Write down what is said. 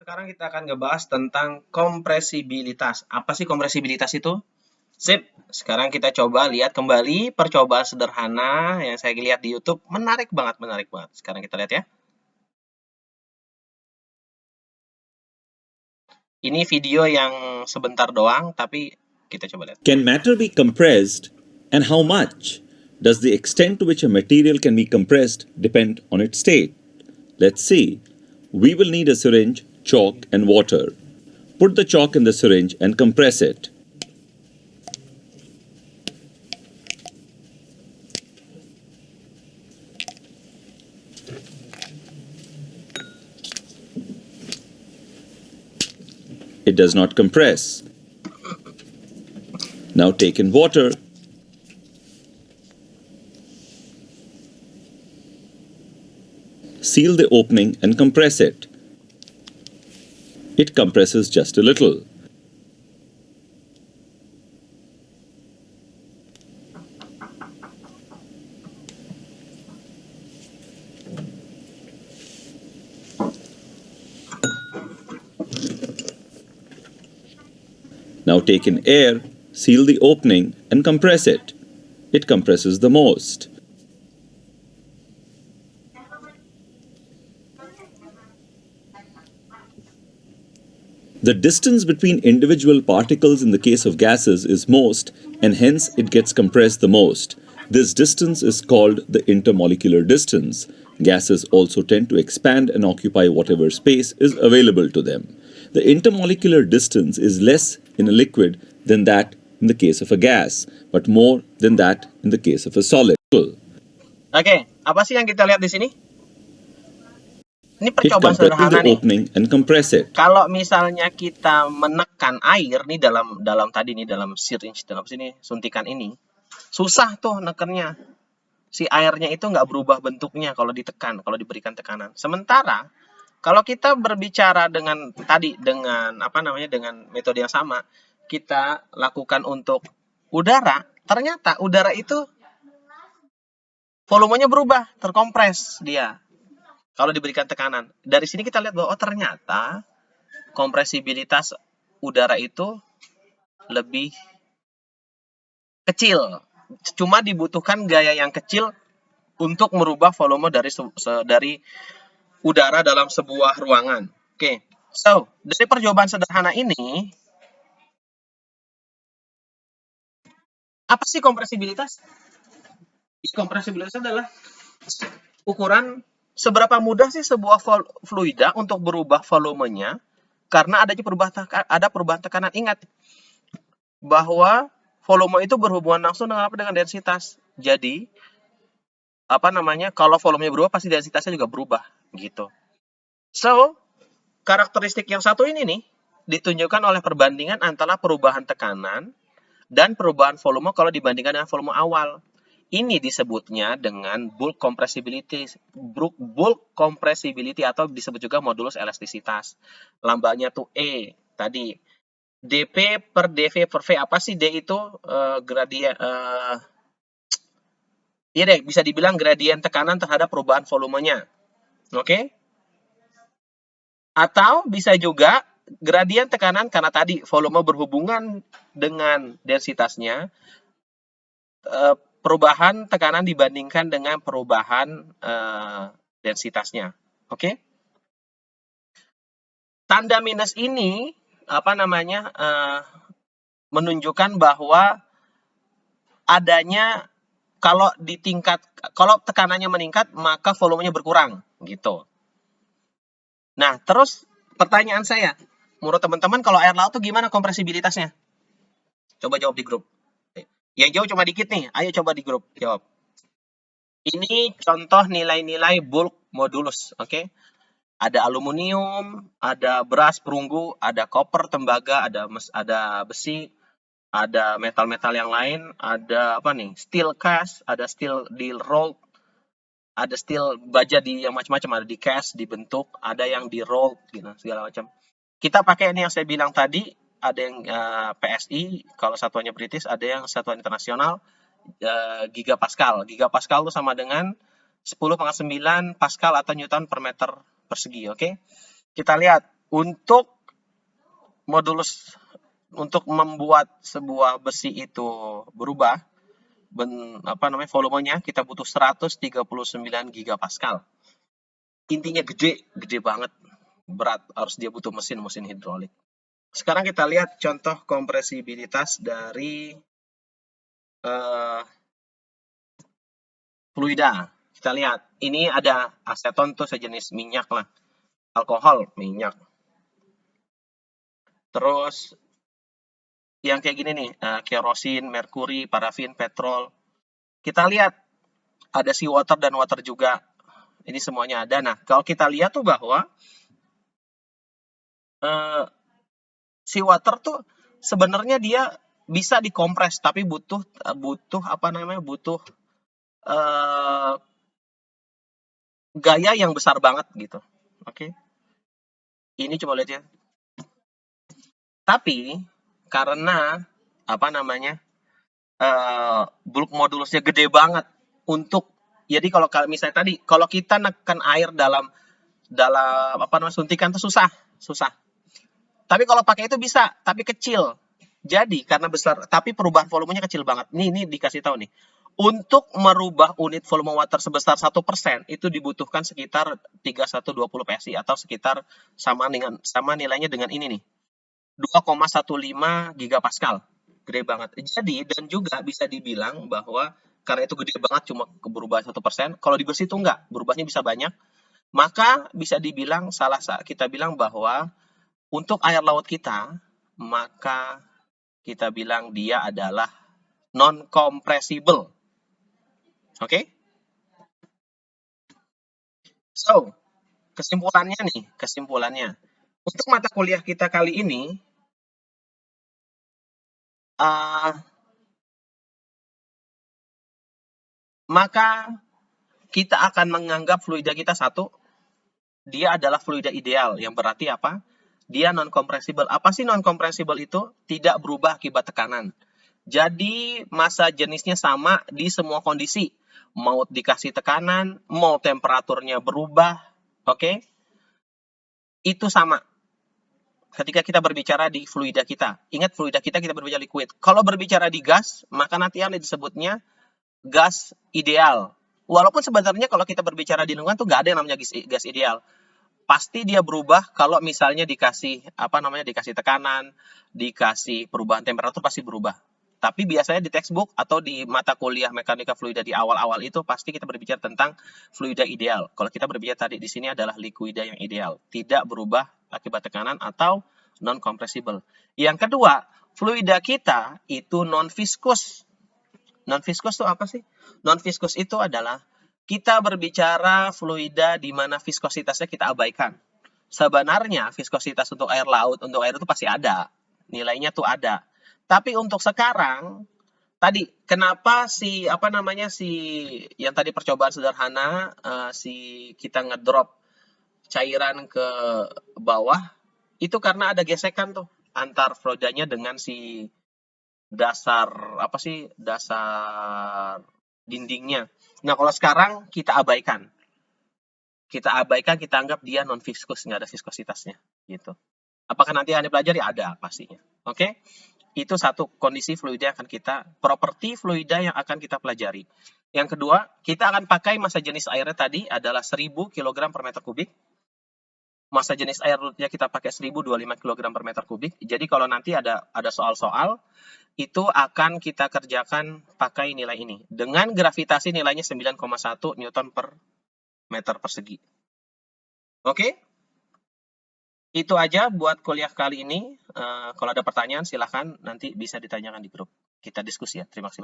Sekarang kita akan ngebahas tentang kompresibilitas. Apa sih kompresibilitas itu? Sip, sekarang kita coba lihat kembali percobaan sederhana yang saya lihat di YouTube. Menarik banget, menarik banget. Sekarang kita lihat ya. Ini video yang sebentar doang, tapi kita coba lihat. Can matter be compressed, and how much? Does the extent to which a material can be compressed depend on its state? Let's see. We will need a syringe, chalk, and water. Put the chalk in the syringe and compress it. It does not compress. Now take in water. Seal the opening and compress it. It compresses just a little. Now take in air, seal the opening and compress it. It compresses the most. The distance between individual particles in the case of gases is most, and hence it gets compressed the most. This distance is called the intermolecular distance. Gases also tend to expand and occupy whatever space is available to them. The intermolecular distance is less in a liquid than that in the case of a gas, but more than that in the case of a solid. Oke, apa sih yang kita lihat di sini? Ini It percobaan compresses sederhana the nih. opening and compress it. Kalau misalnya kita menekan air nih dalam tadi nih dalam syringe dalam sini suntikan ini, susah tuh nekennya. Si airnya itu nggak berubah bentuknya kalau ditekan, kalau diberikan tekanan. Sementara kalau kita berbicara dengan tadi dengan dengan metode yang sama, kita lakukan untuk udara, ternyata udara itu volumenya berubah, terkompres dia kalau diberikan tekanan. Dari sini kita lihat bahwa ternyata kompresibilitas udara itu lebih kecil. Cuma dibutuhkan gaya yang kecil untuk merubah volume dari udara dalam sebuah ruangan. Oke. So, dari percobaan sederhana ini, apa sih kompresibilitas? Kompresibilitas adalah ukuran seberapa mudah sih sebuah fluida untuk berubah volumenya karena ada perubahan tekanan. Ingat bahwa volume itu berhubungan langsung dengan densitas. Jadi, kalau volumenya berubah pasti densitasnya juga berubah gitu. So, karakteristik yang satu ini nih ditunjukkan oleh perbandingan antara perubahan tekanan dan perubahan volume kalau dibandingkan dengan volume awal. Ini disebutnya dengan bulk compressibility atau disebut juga modulus elastisitas. Lambangnya tuh E tadi. dP per dV per V. Apa sih D itu? Gradien iya deh, bisa dibilang gradien tekanan terhadap perubahan volumenya. Oke? Atau bisa juga gradien tekanan karena tadi volume berhubungan dengan densitasnya, perubahan tekanan dibandingkan dengan perubahan densitasnya. Oke? Tanda minus ini menunjukkan bahwa adanya kalau tekanannya meningkat maka volumenya berkurang gitu. Nah, terus pertanyaan saya, menurut teman-teman kalau air laut tuh gimana kompresibilitasnya? Coba jawab di grup. Yang jauh cuma dikit nih, ayo coba di grup jawab. Ini contoh nilai-nilai bulk modulus, oke? Ada aluminium, ada beras perunggu, ada koper tembaga, ada besi, ada metal-metal yang lain, ada steel cast, ada steel di roll, ada steel baja yang macam-macam, ada di cast, dibentuk, ada yang di roll gitu, segala macam. Kita pakai ini yang saya bilang tadi, ada yang PSI, kalau satuannya British, ada yang satuan internasional, gigapascal. Gigapascal itu sama dengan 10⁹ Pascal atau Newton per meter persegi, oke? Kita lihat Untuk modulus untuk membuat sebuah besi itu berubah, volumenya kita butuh 139 gigapascal. Intinya gede banget, berat, harus dia butuh mesin hidrolik. Sekarang kita lihat contoh kompresibilitas dari fluida. Kita lihat, ini ada aseton tuh sejenis minyak lah, alkohol, minyak. Terus yang kayak gini nih, kerosin, merkuri, parafin, petrol. Kita lihat ada seawater dan water juga. Ini semuanya ada. Nah, kalau kita lihat tuh bahwa seawater tuh sebenarnya dia bisa dikompres, tapi butuh gaya yang besar banget gitu. Oke. Ini coba lihat ya. Tapi karena bulk modulusnya gede banget untuk, jadi kalau misalnya tadi kalau kita nekan air dalam suntikan tuh susah. Tapi kalau pakai itu bisa, tapi kecil. Jadi karena besar, tapi perubahan volumenya kecil banget. Ini dikasih tahu nih. Untuk merubah unit volume water sebesar 1% itu dibutuhkan sekitar 3120 PSI atau sekitar sama nilainya dengan ini nih. 2,15 gigapascal. Gede banget. Jadi dan juga bisa dibilang bahwa karena itu gede banget cuma berubah 1%, kalau di besi itu enggak, berubahnya bisa banyak. Maka bisa dibilang kita bilang bahwa untuk air laut kita, maka kita bilang dia adalah non-compressible. Oke? So, kesimpulannya. Untuk mata kuliah kita kali ini, maka kita akan menganggap fluida kita satu, dia adalah fluida ideal, yang berarti apa? Dia non-compressible. Apa sih non-compressible itu? Tidak berubah akibat tekanan. Jadi massa jenisnya sama di semua kondisi. Mau dikasih tekanan, mau temperaturnya berubah, oke? Itu sama. Ketika kita berbicara di fluida kita. Ingat fluida kita berbicara liquid. Kalau berbicara di gas, maka nanti yang disebutnya gas ideal. Walaupun sebenarnya kalau kita berbicara di lingkungan tuh nggak ada yang namanya gas ideal. Pasti dia berubah kalau misalnya dikasih tekanan, dikasih perubahan temperatur pasti berubah. Tapi biasanya di textbook atau di mata kuliah mekanika fluida di awal-awal itu pasti kita berbicara tentang fluida ideal. Kalau kita berbicara tadi di sini adalah liquida yang ideal, tidak berubah akibat tekanan atau non compressible. Yang kedua, fluida kita itu non viscous. Non viscous itu apa sih? Non viscous itu adalah kita berbicara fluida di mana viskositasnya kita abaikan. Sebenarnya viskositas untuk air laut, untuk air itu pasti ada. Nilainya tuh ada. Tapi untuk sekarang, tadi kenapa yang tadi percobaan sederhana, kita ngedrop cairan ke bawah, itu karena ada gesekan tuh antar fluidanya dengan si dasar dindingnya. Nah, kalau sekarang kita abaikan. Kita anggap dia non viskus, nggak ada viskositasnya gitu. Apakah nanti yang dipelajari? Ada pastinya. Oke? Itu satu kondisi fluida yang akan properti fluida yang akan kita pelajari. Yang kedua, kita akan pakai massa jenis airnya tadi adalah 1000 kg per meter kubik. Massa jenis airnya kita pakai 1025 kg per meter kubik. Jadi kalau nanti ada soal-soal, itu akan kita kerjakan pakai nilai ini. Dengan gravitasi nilainya 9,1 Newton per meter persegi. Oke? Itu aja buat kuliah kali ini. Kalau ada pertanyaan silahkan nanti bisa ditanyakan di grup. Kita diskusi ya. Terima kasih.